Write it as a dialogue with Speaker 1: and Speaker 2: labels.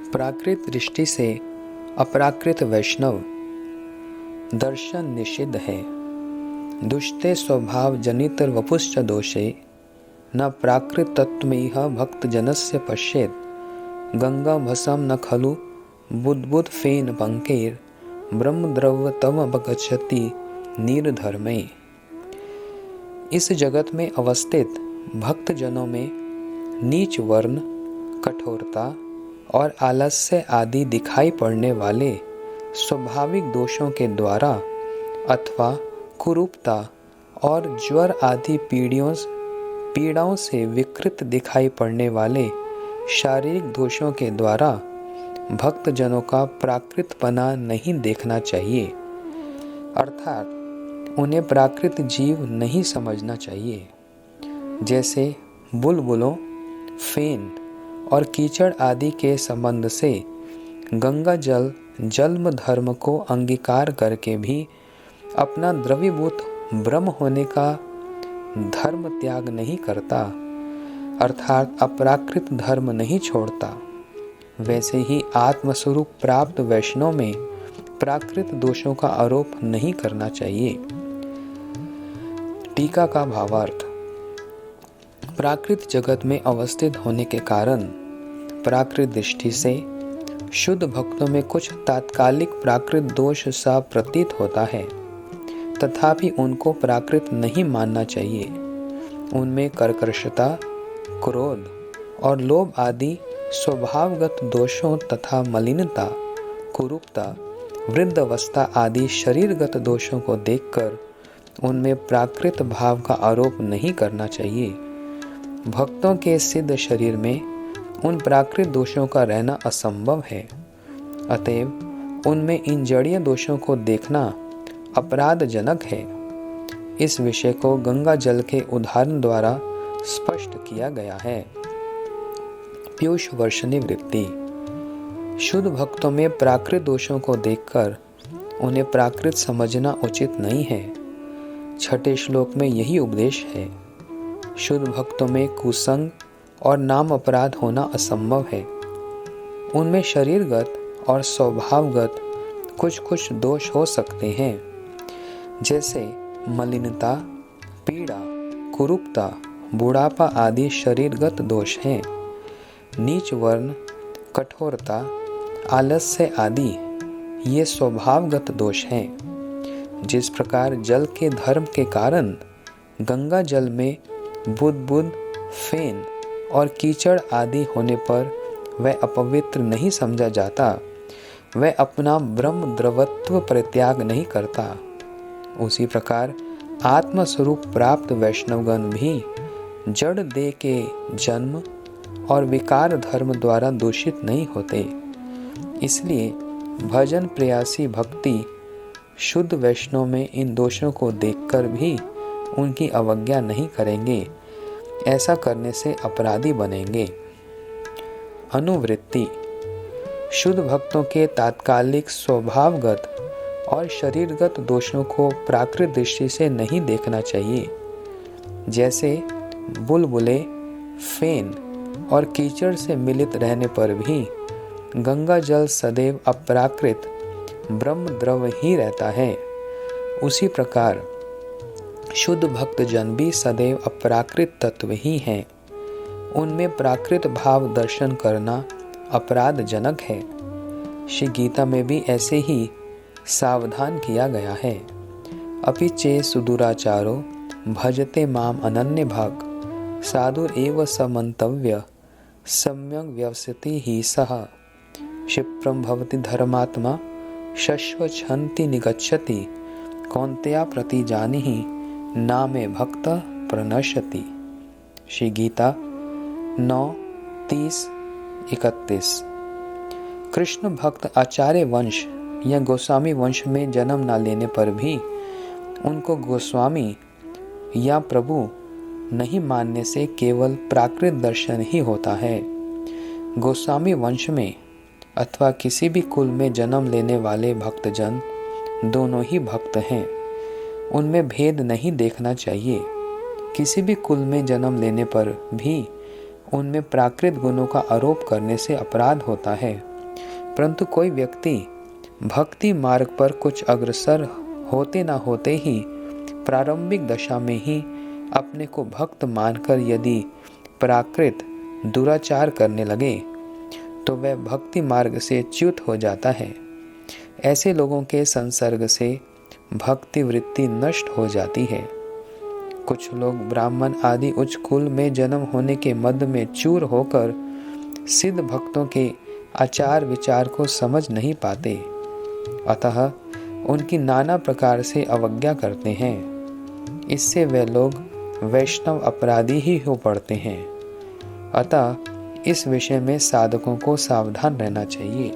Speaker 1: प्राकृत दृष्टि से अपराकृत वैष्णव दर्शन निषिद्ध है। दुष्टे स्वभाव जनित वपुश्च दोषे न प्राकृत तत्त्वमिह भक्त जनस्य पश्येत गंगा भसम न खलु बुद्बुद फेन पंकेर ब्रह्म द्रव्य तम अपगच्छति निर्धर्मे। इस जगत में अवस्थित भक्त जनों में नीच वर्ण, कठोरता और आलस्य आदि दिखाई पड़ने वाले स्वाभाविक दोषों के द्वारा अथवा कुरूपता और ज्वर आदि पीड़ाओं से विकृत दिखाई पड़ने वाले शारीरिक दोषों के द्वारा भक्त जनों का प्राकृतपना नहीं देखना चाहिए, अर्थात उन्हें प्राकृत जीव नहीं समझना चाहिए। जैसे बुलबुलों, फेन और कीचड़ आदि के संबंध से गंगा जल जन्म धर्म को अंगीकार करके भी अपना द्रवीभूत ब्रह्म होने का धर्म त्याग नहीं करता, अर्थात अपराकृत धर्म नहीं छोड़ता, वैसे ही आत्मस्वरूप प्राप्त वैष्णव में प्राकृत दोषों का आरोप नहीं करना चाहिए। टीका का भावार्थ। प्राकृत जगत में अवस्थित होने के कारण प्राकृत दृष्टि से शुद्ध भक्तों में कुछ तात्कालिक प्राकृत दोष सा प्रतीत होता है, तथापि उनको प्राकृत नहीं मानना चाहिए। उनमें कर्कशता, क्रोध और लोभ आदि स्वभावगत दोषों तथा मलिनता, कुरूपता, वृद्धावस्था आदि शरीरगत दोषों को देखकर उनमें प्राकृत भाव का आरोप नहीं करना चाहिए। भक्तों के सिद्ध शरीर में उन प्राकृत दोषों का रहना असंभव है, अतएव उनमें इन जड़ीय दोषों को देखना अपराधजनक है। इस विषय को गंगा जल के उदाहरण द्वारा स्पष्ट किया गया है। पीयूष वर्षिणी वृत्ति। शुद्ध भक्तों में प्राकृत दोषों को देखकर उन्हें प्राकृत समझना उचित नहीं है। छठे श्लोक में यही उपदेश है। शुद्ध भक्तों में कुसंग और नाम अपराध होना असंभव है। उनमें शरीरगत और स्वभावगत कुछ दोष हो सकते हैं, जैसे मलिनता, पीड़ा, कुरूपता, बुढ़ापा आदि शरीरगत दोष हैं। नीच वर्ण, कठोरता, आलस्य आदि ये स्वभावगत दोष हैं। जिस प्रकार जल के धर्म के कारण गंगा जल में बुदबुद, फेन और कीचड़ आदि होने पर वह अपवित्र नहीं समझा जाता, वह अपना ब्रह्म द्रवत्व परित्याग नहीं करता, उसी प्रकार आत्मस्वरूप प्राप्त वैष्णवगण भी जड़ देह के जन्म और विकार धर्म द्वारा दूषित नहीं होते। इसलिए भजन प्रयासी भक्ति शुद्ध वैष्णव में इन दोषों को देखकर भी उनकी अवज्ञा नहीं करेंगे। ऐसा करने से अपराधी बनेंगे। अनुवृत्ति। शुद्ध भक्तों के तात्कालिक स्वभावगत और शरीरगत दोषों को प्राकृत दृष्टि से नहीं देखना चाहिए। जैसे बुलबुले, फेन और कीचड़ से मिलित रहने पर भी गंगा जल सदैव अपराकृत ब्रह्म द्रव्य ही रहता है, उसी प्रकार शुद्ध भक्त जन भी सदैव अपराकृत तत्व ही हैं। उनमें प्राकृत भाव दर्शन करना अपराधजनक है। श्री गीता में भी ऐसे ही सावधान किया गया है। अपि चे सुदुराचारो भजते माम अनन्य भाग साधुर एव समन्तव्य सम्यक व्यवसति ही सह क्षिप्रम भवति धर्मात्मा शश्वच्छन्ति निगच्छति कौन्तेया प्रति जानिहि नामे भक्त प्रणश्यति। श्री गीता 9:30-31। कृष्ण भक्त आचार्य वंश या गोस्वामी वंश में जन्म न लेने पर भी उनको गोस्वामी या प्रभु नहीं मानने से केवल प्राकृत दर्शन ही होता है। गोस्वामी वंश में अथवा किसी भी कुल में जन्म लेने वाले भक्तजन दोनों ही भक्त हैं, उनमें भेद नहीं देखना चाहिए। किसी भी कुल में जन्म लेने पर भी उनमें प्राकृत गुणों का आरोप करने से अपराध होता है। परंतु कोई व्यक्ति भक्ति मार्ग पर कुछ अग्रसर होते न होते ही प्रारंभिक दशा में ही अपने को भक्त मानकर यदि प्राकृत दुराचार करने लगे तो वह भक्ति मार्ग से च्युत हो जाता है। ऐसे लोगों के संसर्ग से भक्ति वृत्ति नष्ट हो जाती है। कुछ लोग ब्राह्मण आदि उच्च कुल में जन्म होने के मद में चूर होकर सिद्ध भक्तों के आचार विचार को समझ नहीं पाते, अतः उनकी नाना प्रकार से अवज्ञा करते हैं। इससे वे लोग वैष्णव अपराधी ही हो पड़ते हैं। अतः इस विषय में साधकों को सावधान रहना चाहिए।